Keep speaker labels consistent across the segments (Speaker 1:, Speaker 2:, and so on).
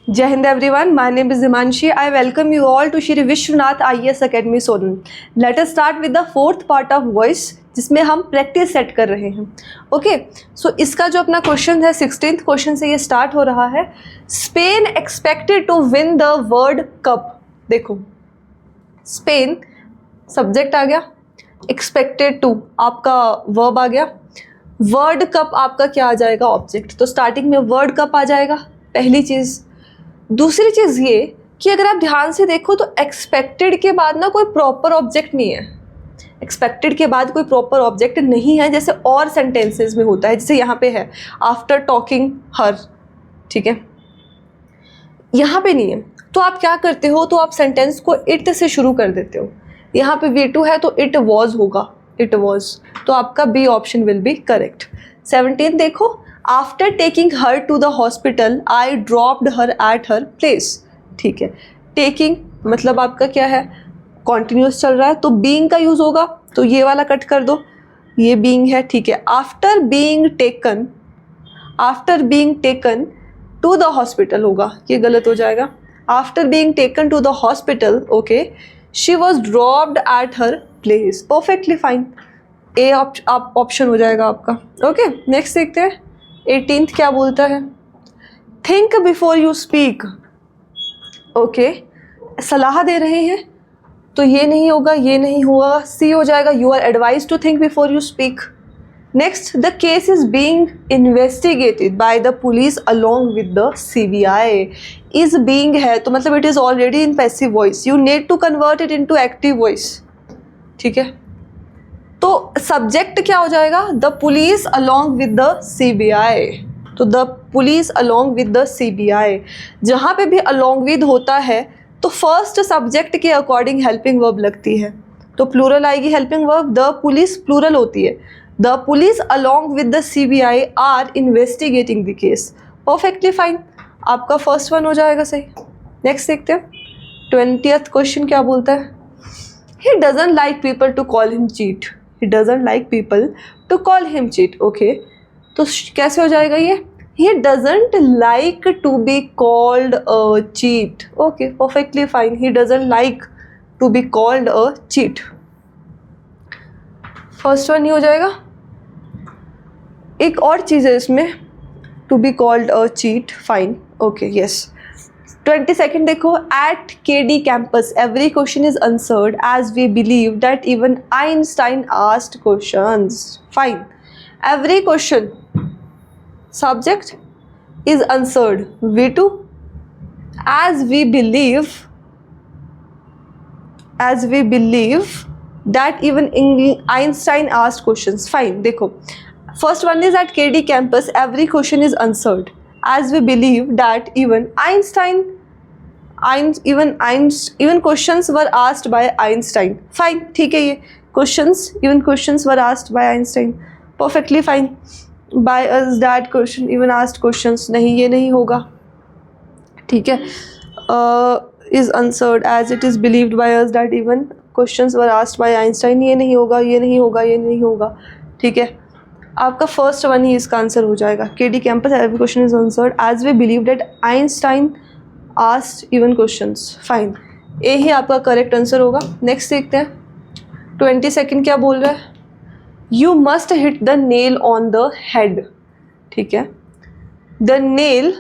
Speaker 1: Jai Hind everyone, my name is Himanshi. I welcome you all to Shri Vishwanath IAS Academy Solan. Let us start with the fourth part of voice जिसमें हम practice set कर रहे हैं. Okay, सो इसका जो अपना question है 16th question से ये स्टार्ट हो रहा है. Spain expected to win the world cup. देखो, स्पेन सब्जेक्ट आ गया, एक्सपेक्टेड टू आपका वर्ब आ गया, वर्ल्ड कप आपका क्या आ जाएगा, ऑब्जेक्ट. तो स्टार्टिंग में वर्ल्ड कप आ जाएगा, पहली चीज़. दूसरी चीज़ ये कि अगर आप ध्यान से देखो तो एक्सपेक्टेड के बाद ना कोई प्रॉपर ऑब्जेक्ट नहीं है. एक्सपेक्टेड के बाद कोई प्रॉपर ऑब्जेक्ट नहीं है, जैसे और सेंटेंसेस में होता है, जैसे यहाँ पे है आफ्टर टॉकिंग हर. ठीक है, यहाँ पे नहीं है. तो आप क्या करते हो, तो आप सेंटेंस को इट से शुरू कर देते हो. यहाँ पे V2 है तो इट वॉज होगा, इट वॉज. तो आपका B option will be correct. 17 देखो, after taking her to the hospital I dropped her at her place. ठीक है, टेकिंग मतलब आपका क्या है, कॉन्टिन्यूस चल रहा है, तो बीइंग का यूज़ होगा. तो ये वाला कट कर दो, ये बीइंग है. ठीक है, after being taken, after being taken to the hospital होगा, ये गलत हो जाएगा. After being taken to the hospital, okay, she was dropped at her place. Perfectly fine, A option हो जाएगा आपका. ओके, नेक्स्ट देखते हैं. 18th क्या बोलता है, think before you speak. Okay, सलाह दे रहे हैं, तो ये नहीं होगा, ये नहीं होगा, सी हो जाएगा. You are advise to think before you speak. Next, the case is being investigated by the police along with the CBI. Is being है तो मतलब it is already in passive voice, you need to convert it into active voice. ठीक है, तो subject क्या हो जाएगा, the police along with the CBI. तो the police along with the CBI, जहाँ पे भी अलॉन्ग विद होता है तो फर्स्ट सब्जेक्ट के अकॉर्डिंग हेल्पिंग वर्ब लगती है. तो प्लूरल आएगी helping verb, the police plural होती है. The police along with the CBI are investigating the case. Perfectly fine, आपका फर्स्ट वन हो जाएगा सही. नेक्स्ट देखते हैं. 20th क्वेश्चन क्या बोलता है, he doesn't like people to call him cheat. He doesn't like people to call him cheat. Okay, तो कैसे हो जाएगा ये, he doesn't like to be called a cheat. Okay, perfectly fine, he doesn't like to be called a cheat. First one ही हो जाएगा. एक और चीज़ है इसमें, to be called a cheat. Fine, okay, yes. 22nd देखो, at KD campus every question is answered as we believe that even Einstein asked questions. Fine, every question subject is answered. V2, as we believe that even Einstein asked questions. Fine, देखो, first one is at KD campus every question is answered as we believe that even questions were asked by Einstein. Fine, ठीक है, ये questions were asked by Einstein. Perfectly fine. By us that question even asked questions, नहीं, ये नहीं होगा. ठीक है, is answered as it is believed by us that even questions were asked by Einstein, ये नहीं होगा, ये नहीं होगा, ये नहीं होगा. ठीक है, आपका फर्स्ट वन ही इसका आंसर हो जाएगा. KD campus every question is answered as we believe that Einstein asked even questions. Fine, A ही आपका करेक्ट आंसर होगा. नेक्स्ट देखते हैं. 22nd क्या बोल रहा है, you must hit the nail on the head. ठीक है, द नेल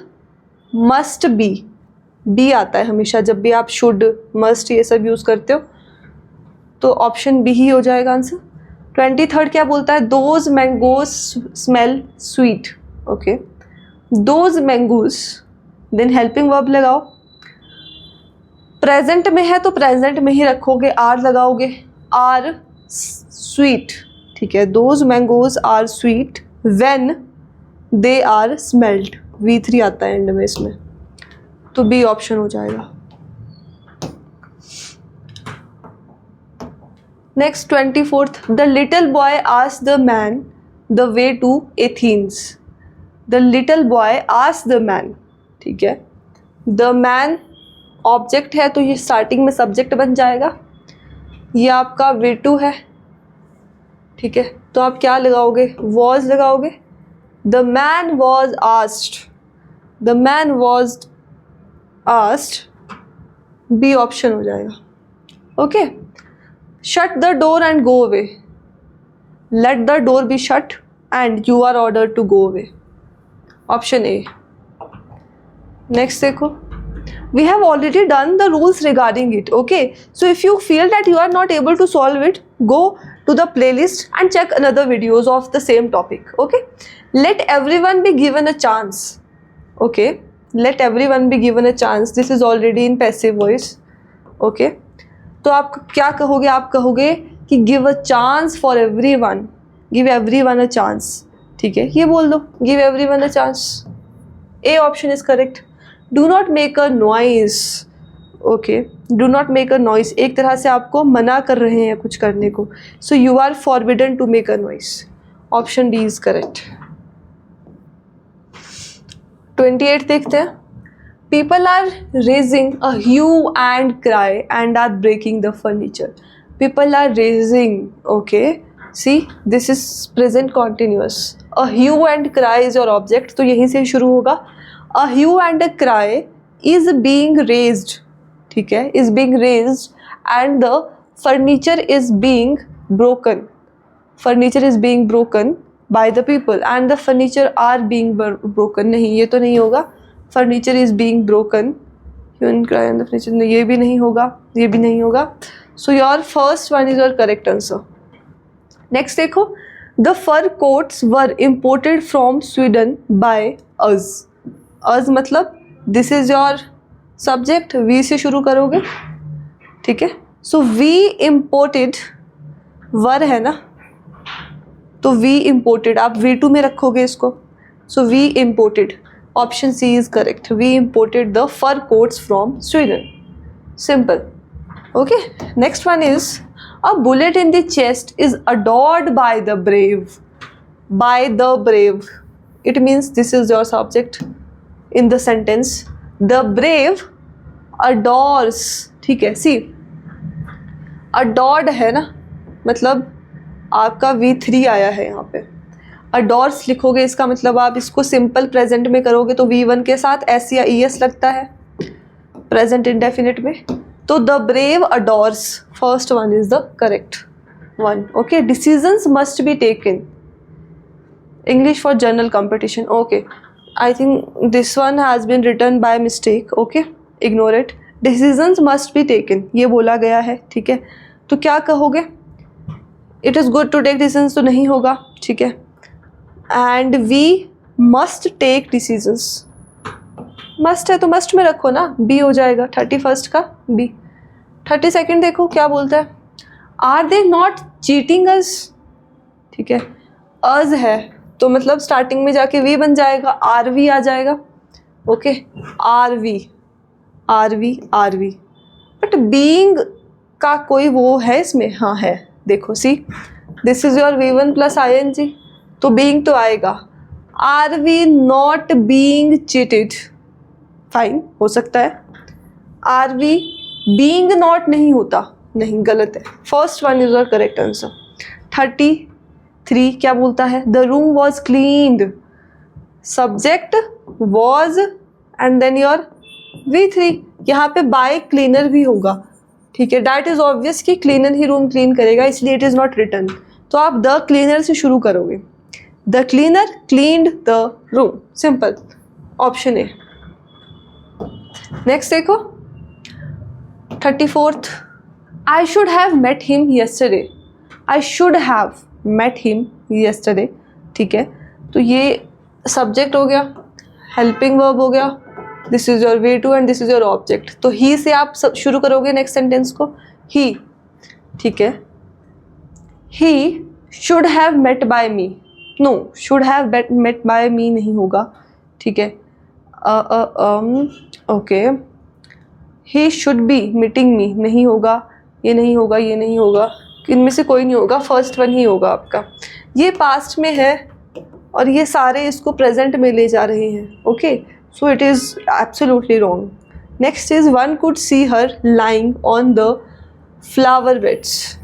Speaker 1: मस्ट बी आता है हमेशा जब भी आप शुड, मस्ट ये सब यूज़ करते हो, तो ऑप्शन बी ही हो जाएगा आंसर. 23rd क्या बोलता है, those mangoes smell sweet. Okay, those mangoes, then helping verb लगाओ. प्रेजेंट में है तो प्रेजेंट में ही रखोगे, आर लगाओगे, आर स्वीट. ठीक है, those mangoes are sweet when they are smelled. V3 आता है एंड में इसमें, तो बी ऑप्शन हो जाएगा. Next 24th, the little boy asked the man the way to Athens. The little boy asked the man. ठीक है, द मैन ऑब्जेक्ट है तो ये स्टार्टिंग में सब्जेक्ट बन जाएगा. ये आपका V2 है. ठीक है, तो आप क्या लगाओगे, वॉज लगाओगे. The man was asked, the man was asked, B option हो जाएगा। Okay, shut the door and go away, let the door be shut and you are order to go away, option A. Next देखो, we have already done the rules regarding it. Okay, so if you feel that you are not able to solve it, go to the playlist and check another videos of the same topic. Okay, let everyone be given a chance. Okay, let everyone be given a chance. This is already in passive voice. Okay, तो आप क्या कहोगे? आप कहोगे कि give a chance for everyone, give everyone a chance. ठीक है, ये बोल दो, give everyone a chance. A option is correct. Do not make a noise. Okay, do not make a noise. एक तरह से आपको मना कर रहे हैं कुछ करने को. So you are forbidden to make a noise. Option D is correct. 28 देखते हैं. People are raising a hue and cry and are breaking the furniture. People are raising. Okay, see, this is present continuous. A hue and cry is your object. तो यहीं से शुरू होगा. A hue and a cry is being raised, ठीक है, is being raised and the furniture is being broken. Furniture is being broken by the people and the furniture are being broken. नहीं, ये तो नहीं होगा. Furniture is being broken. Hue and cry and the furniture, ये भी नहीं होगा, ये भी नहीं होगा. So your first one is your correct answer. Next देखो, the fur coats were imported from Sweden by us. Us मतलब this is your subject, we से शुरू करोगे, ठीक है. सो वी इम्पोर्टेड, वर है ना, तो वी इम्पोर्टेड आप V2 में रखोगे इसको. So we imported, option C is correct. We imported the fur coats from Sweden. Simple. Okay, next one is a bullet in the chest is adored by the brave. By the brave, it means this is your subject in the sentence. The brave adores, ठीक है. सी, adored है ना, मतलब आपका V3 आया है यहाँ पे. adores लिखोगे, इसका मतलब आप इसको सिंपल प्रेजेंट में करोगे तो V1 के साथ S या ES लगता है प्रेजेंट इंडेफिनिट में. तो the brave adores, first one is the correct one. Okay, decisions must be taken. English for journal competition. Okay, I think this one has been written by mistake. Okay, ignore it. Decisions must be taken, ये बोला गया है, ठीक है. तो क्या कहोगे? It is good to take decisions, तो नहीं होगा, ठीक है. And we must take decisions. Must है तो must में रखो ना, B हो जाएगा. 31st का B. 32nd देखो क्या बोलता है. Are they not cheating us? ठीक है, us है तो मतलब स्टार्टिंग में जाके वी बन जाएगा, आर वी आ जाएगा. Okay, are we, are we, are we. But being का कोई वो है इसमें? हाँ है, देखो see, this is your V1 plus ING, तो बीइंग तो आएगा. Are we not being cheated, fine हो सकता है. आर वी बीइंग नॉट नहीं होता, नहीं, गलत है. First one is your correct answer. 33 क्या बोलता है? The room was cleaned, subject was and then your V3. यहाँ पे बाय क्लीनर भी होगा, ठीक है. डैट इज ऑब्वियस कि क्लीनर ही रूम क्लीन करेगा, इसलिए इट इज़ नॉट रिटर्न. तो आप द क्लीनर से शुरू करोगे. The cleaner cleaned the room, simple. Option A. Next देखो, 34th. I should have met him yesterday. आई शुड हैव met him yesterday, ठीक है. तो ये सब्जेक्ट हो गया, हेल्पिंग वर्ब हो गया, this is your V2 and this is your object. तो ही से आप सब शुरू करोगे नेक्स्ट सेंटेंस को. ही, ठीक है. He should have met by me. No, should have met by me नहीं होगा, ठीक है. Okay, he should be meeting me नहीं होगा, ये नहीं होगा, ये नहीं होगा, इनमें से कोई नहीं होगा, फर्स्ट वन ही होगा आपका. ये पास्ट में है और ये सारे इसको प्रेजेंट में ले जा रहे हैं. Okay, so it is absolutely wrong. Next is one could see her lying on the flower beds.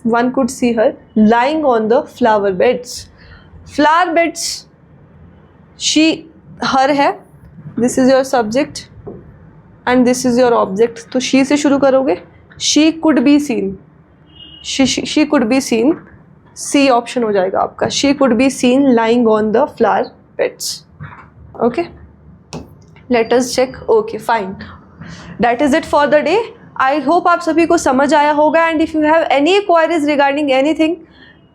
Speaker 1: One could see her lying on the flower beds. Flower beds, she, her है, this is your subject and this is your object. तो she से शुरू करोगे. She could be seen. She could be seen. See option हो जाएगा आपका. She could be seen lying on the flower beds. Okay, let us check. Okay fine, that is it for the day. I hope आप सभी को समझ आया होगा. And if you have any queries regarding anything,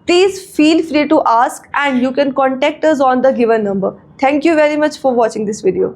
Speaker 1: please feel free to ask and you can contact us on the given number. Thank you very much for watching this video.